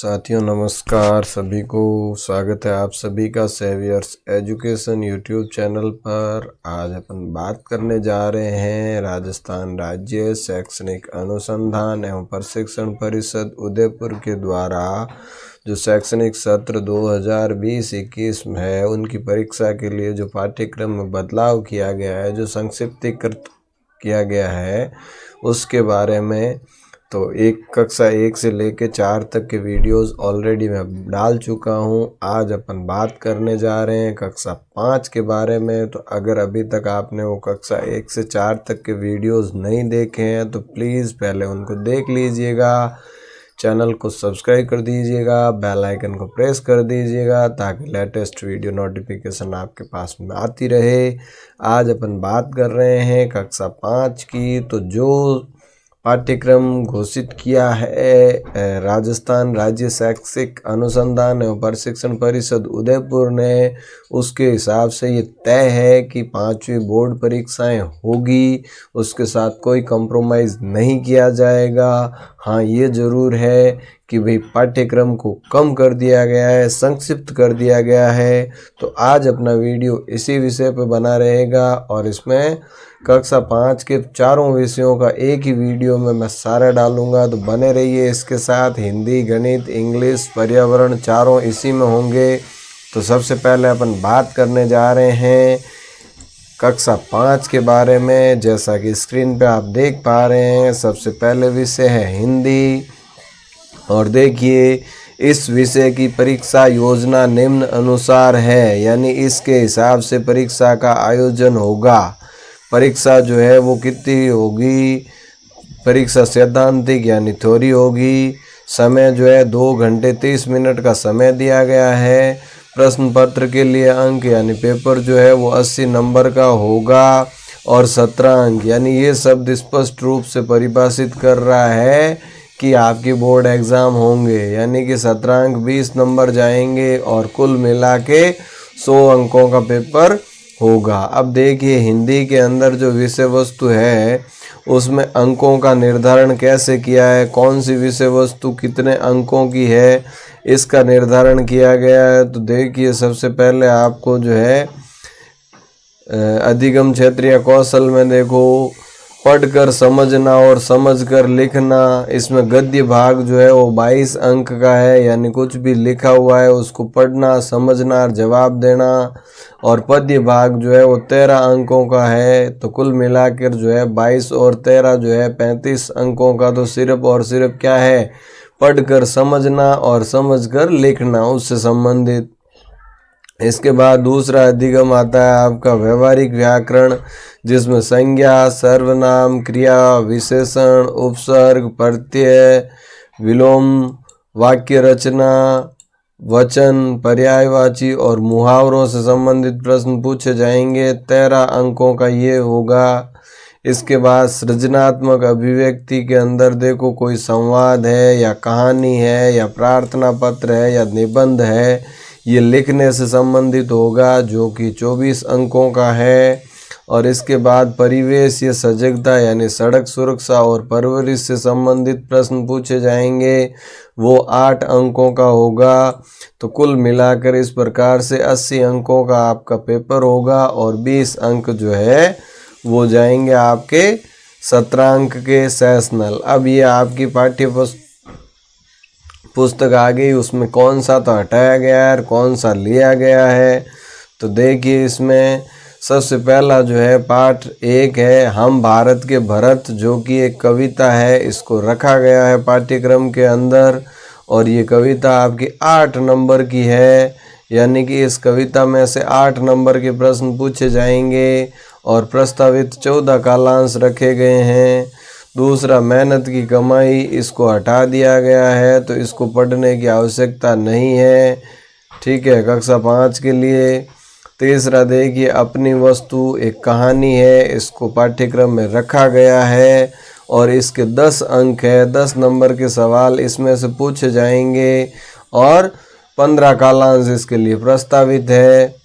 साथियों नमस्कार, सभी को स्वागत है आप सभी का सेवियर्स एजुकेशन यूट्यूब चैनल पर। आज अपन बात करने जा रहे हैं राजस्थान राज्य शैक्षणिक अनुसंधान एवं प्रशिक्षण परिषद उदयपुर के द्वारा जो शैक्षणिक सत्र 2020-21 में है उनकी परीक्षा के लिए जो पाठ्यक्रम में बदलाव किया गया है, जो संक्षिप्तीकृत किया गया है उसके बारे में। तो कक्षा 1 से लेकर 4 तक के वीडियोस ऑलरेडी मैं डाल चुका हूं। आज अपन बात करने जा रहे हैं कक्षा 5 के बारे में। तो अगर अभी तक आपने वो कक्षा 1 से 4 तक के वीडियोस नहीं देखे हैं तो प्लीज़ पहले उनको देख लीजिएगा, चैनल को सब्सक्राइब कर दीजिएगा, बेल आइकन को प्रेस कर दीजिएगा ताकि लेटेस्ट वीडियो नोटिफिकेशन आपके पास में आती रहे। आज अपन बात कर रहे हैं कक्षा 5 की। तो जो पाठ्यक्रम घोषित किया है राजस्थान राज्य शैक्षिक अनुसंधान एवं प्रशिक्षण परिषद उदयपुर ने, उसके हिसाब से ये तय है कि 5वीं बोर्ड परीक्षाएं होगी, उसके साथ कोई कंप्रोमाइज़ नहीं किया जाएगा। हाँ, ये ज़रूर है कि भाई पाठ्यक्रम को कम कर दिया गया है, संक्षिप्त कर दिया गया है। तो आज अपना वीडियो इसी विषय पर बना रहेगा और इसमें कक्षा 5 के चारों विषयों का एक ही वीडियो में मैं सारा डालूंगा। तो बने रहिए इसके साथ। हिंदी, गणित, इंग्लिश, पर्यावरण चारों इसी में होंगे। तो सबसे पहले अपन बात करने जा रहे हैं कक्षा 5 के बारे में। जैसा कि स्क्रीन पे आप देख पा रहे हैं, सबसे पहले विषय है हिंदी। और देखिए, इस विषय की परीक्षा योजना निम्न अनुसार है, यानी इसके हिसाब से परीक्षा का आयोजन होगा। परीक्षा जो है वो कितनी होगी? परीक्षा सैद्धांतिक यानी थ्योरी होगी। समय जो है 2 घंटे 30 मिनट का समय दिया गया है। प्रश्न पत्र के लिए अंक यानी पेपर जो है वो 80 नंबर का होगा और 17 अंक, यानी ये शब्द स्पष्ट रूप से परिभाषित कर रहा है कि आपके बोर्ड एग्ज़ाम होंगे, यानी कि 17 अंक 20 नंबर जाएंगे और कुल मिला के 100 अंकों का पेपर होगा। अब देखिए, हिंदी के अंदर जो विषय वस्तु है उसमें अंकों का निर्धारण कैसे किया है, कौन सी विषय वस्तु कितने अंकों की है, इसका निर्धारण किया गया है। तो देखिए, सबसे पहले आपको जो है अधिगम क्षेत्रीय कौशल में देखो, पढ़कर समझना और समझकर लिखना। इसमें गद्य भाग जो है वो 22 अंक का है, यानी कुछ भी लिखा हुआ है उसको पढ़ना, समझना और जवाब देना। और पद्य भाग जो है वो 13 अंकों का है। तो कुल मिलाकर जो है 22 और 13 जो है 35 अंकों का। तो सिर्फ और सिर्फ क्या है? पढ़कर समझना और समझकर लिखना, उससे संबंधित। इसके बाद दूसरा अधिगम आता है आपका व्यवहारिक व्याकरण, जिसमें संज्ञा, सर्वनाम, क्रिया, विशेषण, उपसर्ग, प्रत्यय, विलोम, वाक्य रचना, वचन, पर्यायवाची और मुहावरों से संबंधित प्रश्न पूछे जाएंगे। 13 अंकों का ये होगा। इसके बाद सृजनात्मक अभिव्यक्ति के अंदर देखो, कोई संवाद है या कहानी है या प्रार्थना पत्र है या निबंध है, ये लिखने से संबंधित होगा, जो कि 24 अंकों का है। और इसके बाद परिवेश या सजगता यानी सड़क सुरक्षा और परवरिश से संबंधित प्रश्न पूछे जाएंगे, वो 8 अंकों का होगा। तो कुल मिलाकर इस प्रकार से 80 अंकों का आपका पेपर होगा और 20 अंक जो है वो जाएंगे आपके 17 अंक के सेशनल। अब ये आपकी पाठ्य पुस्तक आ गई, उसमें कौन सा तो हटाया गया है और कौन सा लिया गया है। तो देखिए, इसमें सबसे पहला जो है पाठ 1 है हम भारत के भरत, जो कि एक कविता है, इसको रखा गया है पाठ्यक्रम के अंदर। और ये कविता आपकी 8 नंबर की है, यानी कि इस कविता में से 8 नंबर के प्रश्न पूछे जाएंगे और प्रस्तावित 14 कालांश रखे गए हैं। दूसरा, मेहनत की कमाई, इसको हटा दिया गया है, तो इसको पढ़ने की आवश्यकता नहीं है, ठीक है, कक्षा 5 के लिए। तीसरा देखिए, अपनी वस्तु, एक कहानी है, इसको पाठ्यक्रम में रखा गया है और इसके 10 अंक है। 10 नंबर के सवाल इसमें से पूछे जाएंगे और 15 कालांश इसके लिए प्रस्तावित है।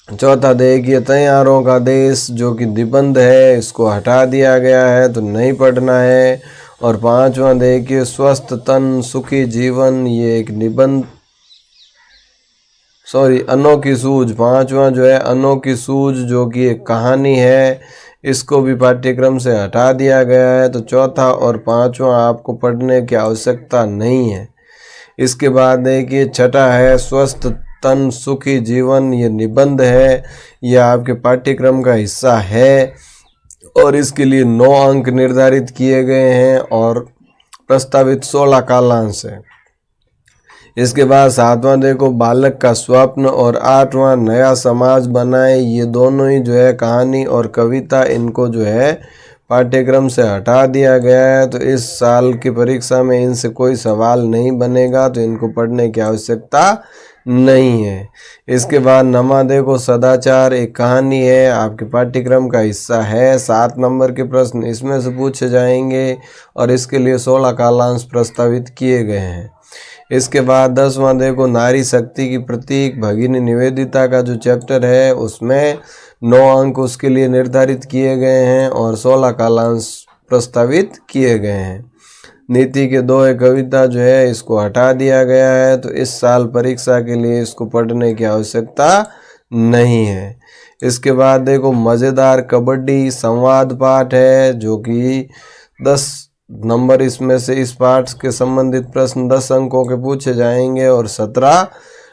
चौथा देखिए, तैयारों का देश, जो कि निबंध है, इसको हटा दिया गया है, तो नहीं पढ़ना है। और पांचवा देखिए स्वस्थ तन सुखी जीवन, ये एक निबंध अनोखी सूझ, पांचवा जो है अनोखी सूझ जो कि एक कहानी है, इसको भी पाठ्यक्रम से हटा दिया गया है। तो चौथा और पांचवा आपको पढ़ने की आवश्यकता नहीं है। इसके बाद देखिए छठा है स्वस्थ तन सुखी जीवन, ये निबंध है, यह आपके पाठ्यक्रम का हिस्सा है और इसके लिए 9 अंक निर्धारित किए गए हैं और प्रस्तावित 16 कालांश है। इसके बाद सातवां देखो बालक का स्वप्न और आठवां नया समाज बनाए, ये दोनों ही जो है कहानी और कविता, इनको जो है पाठ्यक्रम से हटा दिया गया है। तो इस साल की परीक्षा में इनसे कोई सवाल नहीं बनेगा, तो इनको पढ़ने की आवश्यकता नहीं है। इसके बाद नमा देखो सदाचार एक कहानी है, आपके पाठ्यक्रम का हिस्सा है। 7 नंबर के प्रश्न इसमें से पूछे जाएंगे और इसके लिए 16 कालांश प्रस्तावित किए गए हैं। इसके बाद 10वां देखो नारी शक्ति की प्रतीक भगिनी निवेदिता का जो चैप्टर है उसमें 9 अंक उसके लिए निर्धारित किए गए हैं और 16 कालांश प्रस्तावित किए गए हैं। नीति के 2 कविता जो है इसको हटा दिया गया है, तो इस साल परीक्षा के लिए इसको पढ़ने की आवश्यकता नहीं है। इसके बाद देखो मज़ेदार कबड्डी संवाद पाठ है जो कि 10 नंबर इसमें से इस पाठ के संबंधित प्रश्न 10 अंकों के पूछे जाएंगे और 17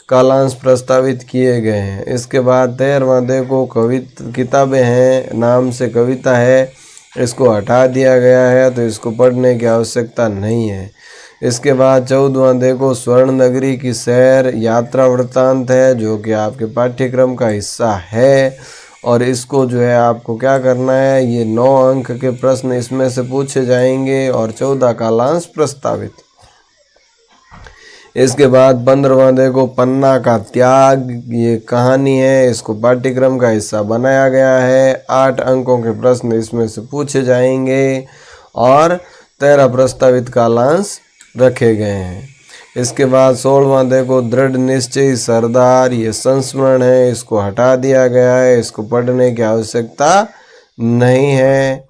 कालांश प्रस्तावित किए गए हैं। इसके बाद 13वां देखो किताबें हैं नाम से कविता है, इसको हटा दिया गया है, तो इसको पढ़ने की आवश्यकता नहीं है। इसके बाद 14वां देखो स्वर्ण नगरी की सैर यात्रा वृत्तांत है जो कि आपके पाठ्यक्रम का हिस्सा है और इसको जो है आपको क्या करना है, ये 9 अंक के प्रश्न इसमें से पूछे जाएंगे और 14 कालांश प्रस्तावित। इसके बाद 15वां देखो पन्ना का त्याग, ये कहानी है, इसको पाठ्यक्रम का हिस्सा बनाया गया है। 8 अंकों के प्रश्न इसमें से पूछे जाएंगे और 13 प्रस्तावित कालांश रखे गए हैं। इसके बाद 16वां देखो दृढ़ निश्चयी सरदार, ये संस्मरण है, इसको हटा दिया गया है, इसको पढ़ने की आवश्यकता नहीं है।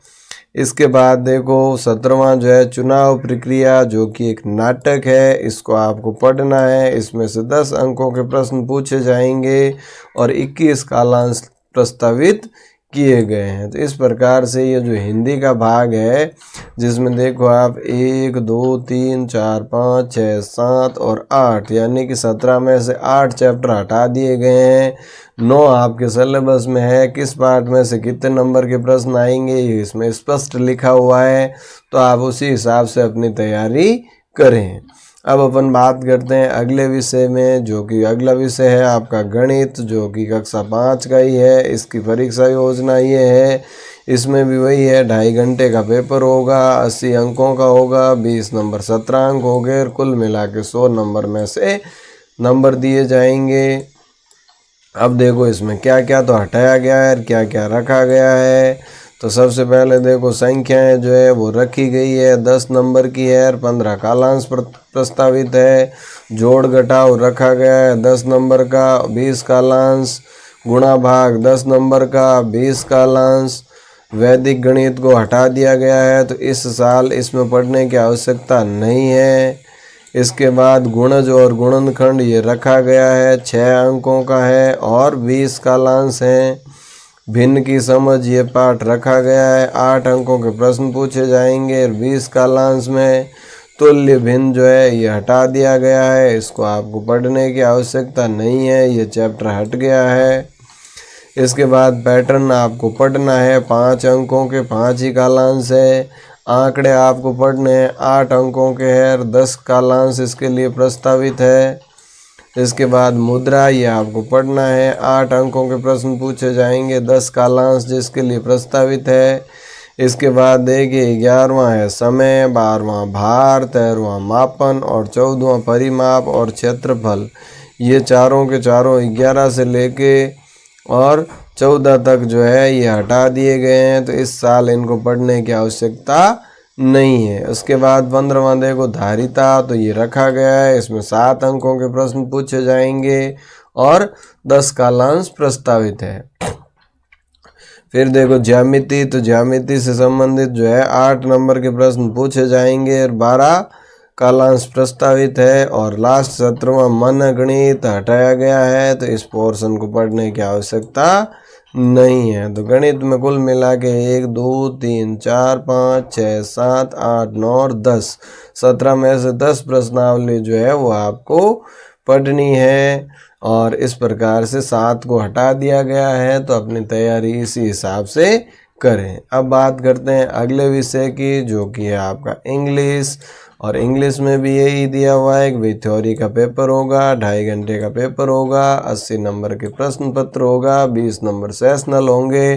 इसके बाद देखो 17वां जो है चुनाव प्रक्रिया जो कि एक नाटक है, इसको आपको पढ़ना है। इसमें से 10 अंकों के प्रश्न पूछे जाएंगे और 21 कालांश प्रस्तावित किए गए हैं। तो इस प्रकार से ये जो हिंदी का भाग है जिसमें देखो आप 1 2 3 4 5 6 7 और 8 यानी कि 17 में से 8 चैप्टर हटा दिए गए हैं। 9 आपके सिलेबस में है, किस पार्ट में से कितने नंबर के प्रश्न आएंगे ये इसमें स्पष्ट लिखा हुआ है, तो आप उसी हिसाब से अपनी तैयारी करें। अब अपन बात करते हैं अगले विषय में, जो कि अगला विषय है आपका गणित, जो कि कक्षा 5 का ही है। इसकी परीक्षा योजना ये है, इसमें भी वही है 2.5 घंटे का पेपर होगा, 80 अंकों का होगा, 20 नंबर 17 अंक हो गए, कुल मिला के 100 नंबर में से नंबर दिए जाएंगे। अब देखो इसमें क्या क्या तो हटाया गया है, क्या क्या रखा गया है। तो सबसे पहले देखो संख्याएं जो है वो रखी गई है, 10 नंबर की है और 15 कालांश प्रस्तावित है। जोड़ घटाव रखा गया है 10 नंबर का, 20 कालांश। गुणा भाग 10 नंबर का, 20 कालांश। वैदिक गणित को हटा दिया गया है, तो इस साल इसमें पढ़ने की आवश्यकता नहीं है। इसके बाद गुणज और गुणनखंड ये रखा गया है, 6 अंकों का है और 20 कालांश हैं। भिन्न की समझ ये पाठ रखा गया है, 8 अंकों के प्रश्न पूछे जाएंगे 20 कालांश में। तुल्य भिन्न जो है ये हटा दिया गया है, इसको आपको पढ़ने की आवश्यकता नहीं है, ये चैप्टर हट गया है। इसके बाद पैटर्न आपको पढ़ना है, 5 अंकों के 5 ही कालांश है। आंकड़े आपको पढ़ने हैं, 8 अंकों के हैं और 10 कालांश इसके लिए प्रस्तावित है। इसके बाद मुद्रा ये आपको पढ़ना है, 8 अंकों के प्रश्न पूछे जाएंगे, 10 कालांश जिसके लिए प्रस्तावित है। इसके बाद देखिए 11वां है समय, 12वां भार, 13वां मापन और 14वां परिमाप और क्षेत्रफल। ये चारों के चारों 11 से लेके और 14 तक जो है ये हटा दिए गए हैं, तो इस साल इनको पढ़ने की आवश्यकता नहीं है। उसके बाद 15वां देखो धारिता, तो ये रखा गया है, इसमें 7 अंकों के प्रश्न पूछे जाएंगे और 10 कालांश प्रस्तावित है। फिर देखो ज्यामिति, तो ज्यामिति से संबंधित जो है 8 नंबर के प्रश्न पूछे जाएंगे और 12 कालांश प्रस्तावित है। और लास्ट 17वां मन गणित हटाया गया है, तो इस पोर्शन को पढ़ने की आवश्यकता नहीं है। तो गणित में कुल मिला के 1 2 3 4 5 6 7 8 9 और 10, 17 में से 10 प्रश्नावली जो है वो आपको पढ़नी है। और इस प्रकार से 7 को हटा दिया गया है, तो अपनी तैयारी इसी हिसाब से करें। अब बात करते हैं अगले विषय की, जो कि है आपका इंग्लिश। और इंग्लिश में भी यही दिया हुआ है कि थ्योरी का पेपर होगा, 2.5 घंटे का पेपर होगा, 80 नंबर के प्रश्न पत्र होगा, 20 नंबर सेशनल होंगे,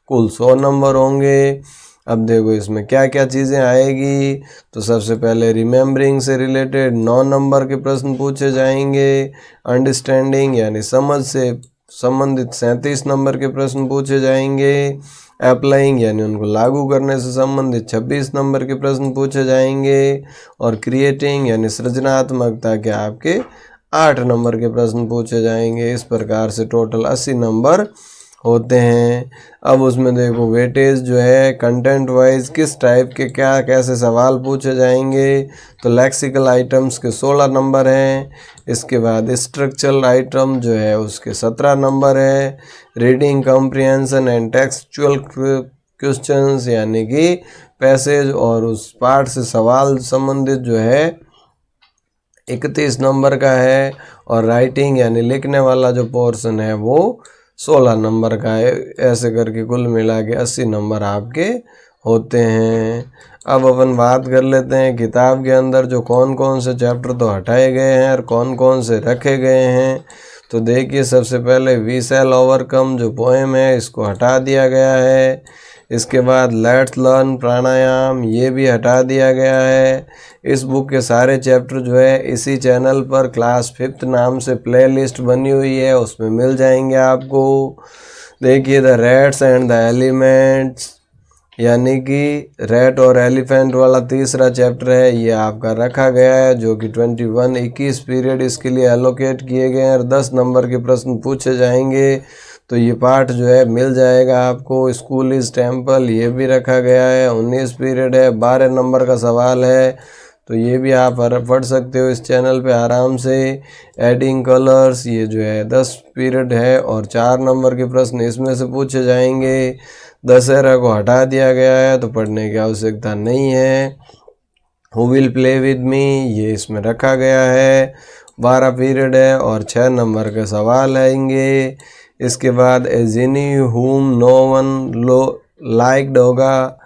कुल 100 नंबर होंगे। अब देखो इसमें क्या क्या चीज़ें आएगी। तो सबसे पहले रिमेम्बरिंग से रिलेटेड 9 नंबर के प्रश्न पूछे जाएंगे। अंडरस्टैंडिंग यानी समझ से संबंधित 37 नंबर के प्रश्न पूछे जाएंगे। अप्लाइंग यानी उनको लागू करने से संबंधित 26 नंबर के प्रश्न पूछे जाएंगे। और क्रिएटिंग यानी सृजनात्मकता के आपके 8 नंबर के प्रश्न पूछे जाएंगे। इस प्रकार से टोटल 80 नंबर होते हैं। अब उसमें देखो वेटेज जो है कंटेंट वाइज किस टाइप के क्या कैसे सवाल पूछे जाएंगे। तो लेक्सिकल आइटम्स के 16 नंबर हैं। इसके बाद स्ट्रक्चरल आइटम जो है उसके 17 नंबर है। Reading comprehension and textual questions यानी कि पैसेज और उस पार्ट से सवाल संबंधित जो है 31 नंबर का है। और राइटिंग यानी लिखने वाला जो पोर्शन है वो 16 नंबर का है। ऐसे करके कुल मिला के 80 नंबर आपके होते हैं। अब अपन बात कर लेते हैं किताब के अंदर जो कौन कौन से चैप्टर तो हटाए गए हैं और कौन कौन से रखे गए हैं। तो देखिए सबसे पहले वी शैल ओवरकम जो पोएम है इसको हटा दिया गया है। इसके बाद लेट्स लर्न प्राणायाम ये भी हटा दिया गया है। इस बुक के सारे चैप्टर जो है इसी चैनल पर क्लास 5th नाम से प्लेलिस्ट बनी हुई है, उसमें मिल जाएंगे आपको। देखिए the rats and the elements यानी कि रैट और एलिफेंट वाला तीसरा चैप्टर है, ये आपका रखा गया है, जो कि 21 पीरियड इसके लिए एलोकेट किए गए हैं और 10 नंबर के प्रश्न पूछे जाएंगे। तो ये पार्ट जो है मिल जाएगा आपको। स्कूल इज टेम्पल ये भी रखा गया है, 19 पीरियड है, 12 नंबर का सवाल है, तो ये भी आप पढ़ सकते हो इस चैनल पे आराम से। एडिंग कलर्स ये जो है 10 पीरियड है और 4 नंबर के प्रश्न इसमें से पूछे जाएंगे। दशहरा को हटा दिया गया है, तो पढ़ने की आवश्यकता नहीं है। Who will play with me ये इसमें रखा गया है, 12 पीरियड है और 6 नंबर के सवाल आएंगे। इसके बाद ए जिनी हुम नो वन लो लाइक्ड होगा,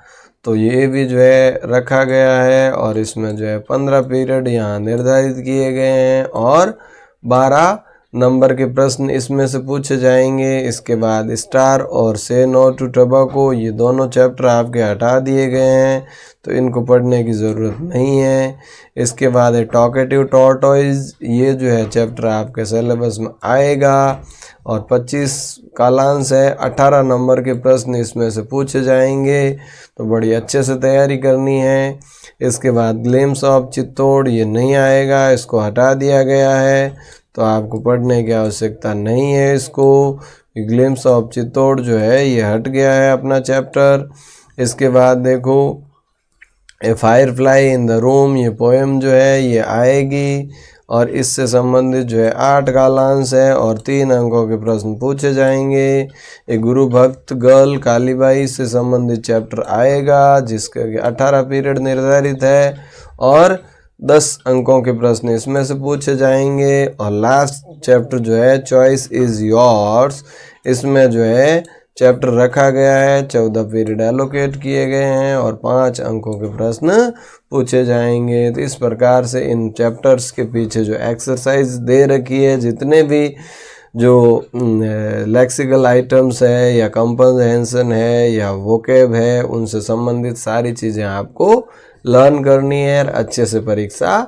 तो ये भी जो है रखा गया है और इसमें जो है 15 पीरियड यहाँ निर्धारित किए गए हैं और 12 नंबर के प्रश्न इसमें से पूछे जाएंगे। इसके बाद स्टार और से नो टू टबैको ये दोनों चैप्टर आपके हटा दिए गए हैं, तो इनको पढ़ने की ज़रूरत नहीं है। इसके बाद है टॉकेटिव टॉर्टोइज ये जो है चैप्टर आपके सिलेबस में आएगा और 25 कालांश है, 18 नंबर के प्रश्न इसमें से पूछे जाएंगे, तो बड़ी अच्छे से तैयारी करनी है। इसके बाद ग्लिम्स ऑफ चित्तौड़ ये नहीं आएगा, इसको हटा दिया गया है, तो आपको पढ़ने की आवश्यकता नहीं है इसको। ग्लिम्स ऑफ चित्तौड़ जो है ये हट गया है अपना चैप्टर। इसके बाद देखो ए फायरफ्लाई इन द रूम ये पोएम जो है ये आएगी और इससे संबंधित जो है 8 कालांश है और 3 अंकों के प्रश्न पूछे जाएंगे। एक गुरु भक्त गर्ल कालीबाई से संबंधित चैप्टर आएगा जिसका 18 पीरियड निर्धारित है और 10 अंकों के प्रश्न इसमें से पूछे जाएंगे। और लास्ट चैप्टर जो है चॉइस इज़ योर्स इसमें जो है चैप्टर रखा गया है, 14 पीरियड एलोकेट किए गए हैं और 5 अंकों के प्रश्न पूछे जाएंगे। तो इस प्रकार से इन चैप्टर्स के पीछे जो एक्सरसाइज दे रखी है, जितने भी जो लेक्सिकल आइटम्स है या कंप्रहेंशन है या वोकेब है उनसे संबंधित सारी चीज़ें आपको लर्न करनी है और अच्छे से परीक्षा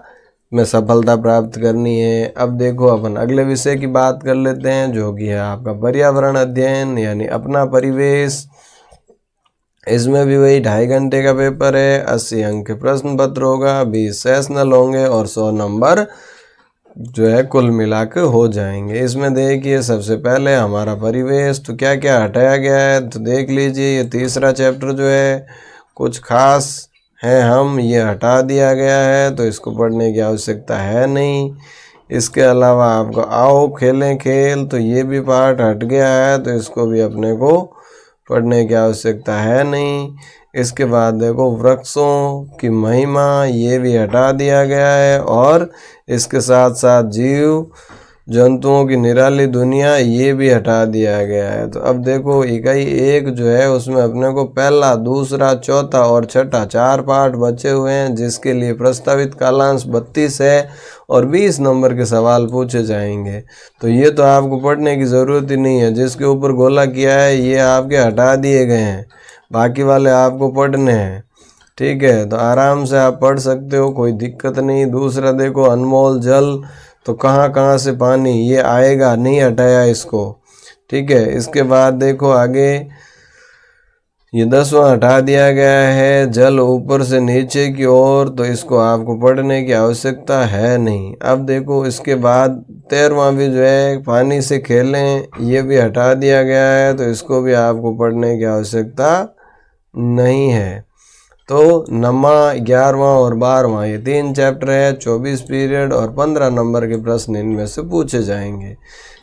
में सफलता प्राप्त करनी है। अब देखो अपन अगले विषय की बात कर लेते हैं, जो कि है आपका पर्यावरण अध्ययन यानी अपना परिवेश। इसमें भी वही 2.5 घंटे का पेपर है, 80 अंक के प्रश्न पत्र होगा, 20 सेशनल होंगे और 100 नंबर जो है कुल मिला के हो जाएंगे। इसमें देखिए सबसे पहले हमारा परिवेश, तो क्या क्या हटाया गया है, तो देख लीजिए ये तीसरा चैप्टर जो है कुछ खास है हम, ये हटा दिया गया है तो इसको पढ़ने की आवश्यकता है नहीं। इसके अलावा आपको आओ खेलें खेल, तो ये भी पार्ट हट गया है तो इसको भी अपने को पढ़ने की आवश्यकता है नहीं। इसके बाद देखो वृक्षों की महिमा, ये भी हटा दिया गया है, और इसके साथ साथ जीव जंतुओं की निराली दुनिया, ये भी हटा दिया गया है। तो अब देखो इकाई 1 जो है उसमें अपने को पहला, दूसरा, चौथा और छठा 4 पार्ट बचे हुए हैं, जिसके लिए प्रस्तावित कालांश 32 है और 20 नंबर के सवाल पूछे जाएंगे। तो ये तो आपको पढ़ने की ज़रूरत ही नहीं है। जिसके ऊपर गोला किया है ये आपके हटा दिए गए हैं, बाकी वाले आपको पढ़ने हैं। ठीक है, तो आराम से आप पढ़ सकते हो, कोई दिक्कत नहीं। दूसरा देखो अनमोल जल, तो कहाँ कहाँ से पानी, ये आएगा, नहीं हटाया इसको। ठीक है, इसके बाद देखो आगे ये 10वां हटा दिया गया है, जल ऊपर से नीचे की ओर, तो इसको आपको पढ़ने की आवश्यकता है नहीं। अब देखो इसके बाद 13वां भी जो है पानी से खेलें, ये भी हटा दिया गया है, तो इसको भी आपको पढ़ने की आवश्यकता नहीं है। तो 9वां, 11वां और 12वां ये 3 चैप्टर है, 24 पीरियड और 15 नंबर के प्रश्न इनमें से पूछे जाएंगे।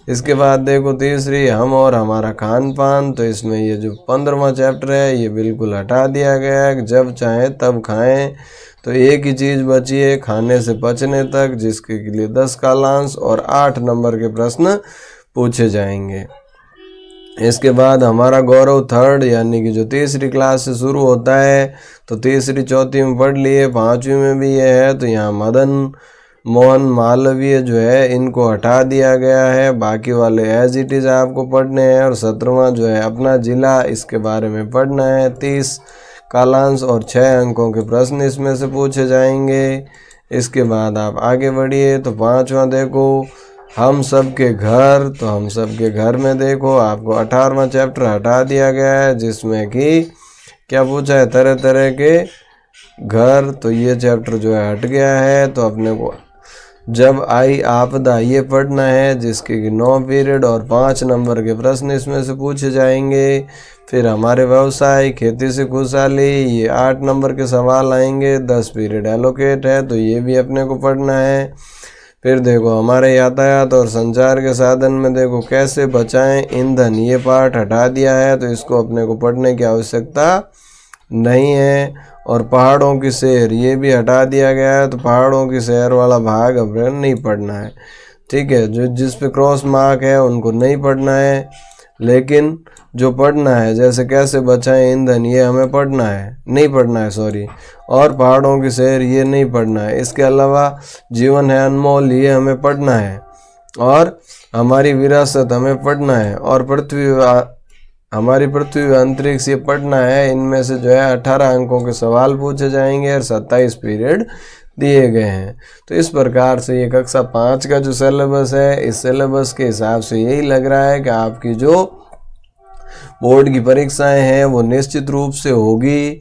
इसके बाद देखो तीसरी हम और हमारा खान पान, तो इसमें ये जो 15वां चैप्टर है ये बिल्कुल हटा दिया गया है, जब चाहें तब खाएं। तो एक ही चीज़ बची है खाने से पचने तक, जिसके लिए 10 कालांश और 8 नंबर के प्रश्न पूछे जाएंगे। इसके बाद हमारा गौरव थर्ड, यानी कि जो तीसरी क्लास से शुरू होता है, तो तीसरी चौथी में पढ़ लिए, 5वीं में भी ये है। तो यहाँ मदन मोहन मालवीय जो है इनको हटा दिया गया है, बाकी वाले एज इट इज़ आपको पढ़ने हैं। और 17वां जो है अपना जिला, इसके बारे में पढ़ना है। 30 कालांश और 6 अंकों के प्रश्न इसमें से पूछे जाएंगे। इसके बाद आप आगे बढ़िए, तो 5वां देखो हम सब के घर, तो हम सब के घर में देखो आपको 18वां चैप्टर हटा दिया गया है, जिसमें कि क्या पूछा है, तरह तरह के घर। तो ये चैप्टर जो है हट गया है। तो अपने को जब आई आपदा ये पढ़ना है, जिसके कि 9 पीरियड और 5 नंबर के प्रश्न इसमें से पूछे जाएंगे। फिर हमारे व्यवसाय, खेती से खुशहाली, ये 8 नंबर के सवाल आएंगे, 10 पीरियड एलोकेट है, तो ये भी अपने को पढ़ना है। फिर देखो हमारे यातायात और संचार के साधन में देखो कैसे बचाएं ईंधन, ये पार्ट हटा दिया है, तो इसको अपने को पढ़ने की आवश्यकता नहीं है। और पहाड़ों की सैर, ये भी हटा दिया गया है, तो पहाड़ों की सैर वाला भाग अपने नहीं पढ़ना है। ठीक है, जो जिस पे क्रॉस मार्क है उनको नहीं पढ़ना है, लेकिन जो पढ़ना है जैसे कैसे बचाएं ईंधन, ये हमें पढ़ना है, नहीं पढ़ना है सॉरी। और पहाड़ों की सैर ये नहीं पढ़ना है। इसके अलावा जीवन है अनमोल, ये हमें पढ़ना है। और हमारी विरासत हमें पढ़ना है। और हमारी पृथ्वी व अंतरिक्ष ये पढ़ना है। इनमें से जो है 18 अंकों के सवाल पूछे जाएंगे और 27 पीरियड दिए गए हैं। तो इस प्रकार से ये कक्षा 5 का जो सिलेबस है, इस सिलेबस के हिसाब से यही लग रहा है कि आपकी जो बोर्ड की परीक्षाएं हैं वो निश्चित रूप से होगी,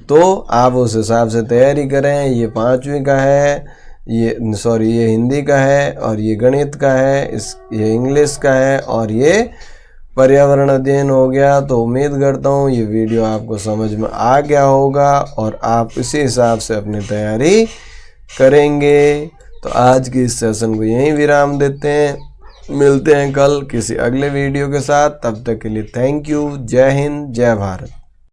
तो आप उस हिसाब से तैयारी करें। ये 5वीं का है, ये हिंदी का है, और ये गणित का है, ये इंग्लिश का है, और ये पर्यावरण अध्ययन हो गया। तो उम्मीद करता हूँ ये वीडियो आपको समझ में आ गया होगा और आप इसी हिसाब से अपनी तैयारी करेंगे। तो आज की इस सेशन को यहीं विराम देते हैं, मिलते हैं कल किसी अगले वीडियो के साथ। तब तक के लिए थैंक यू। जय हिंद, जय भारत।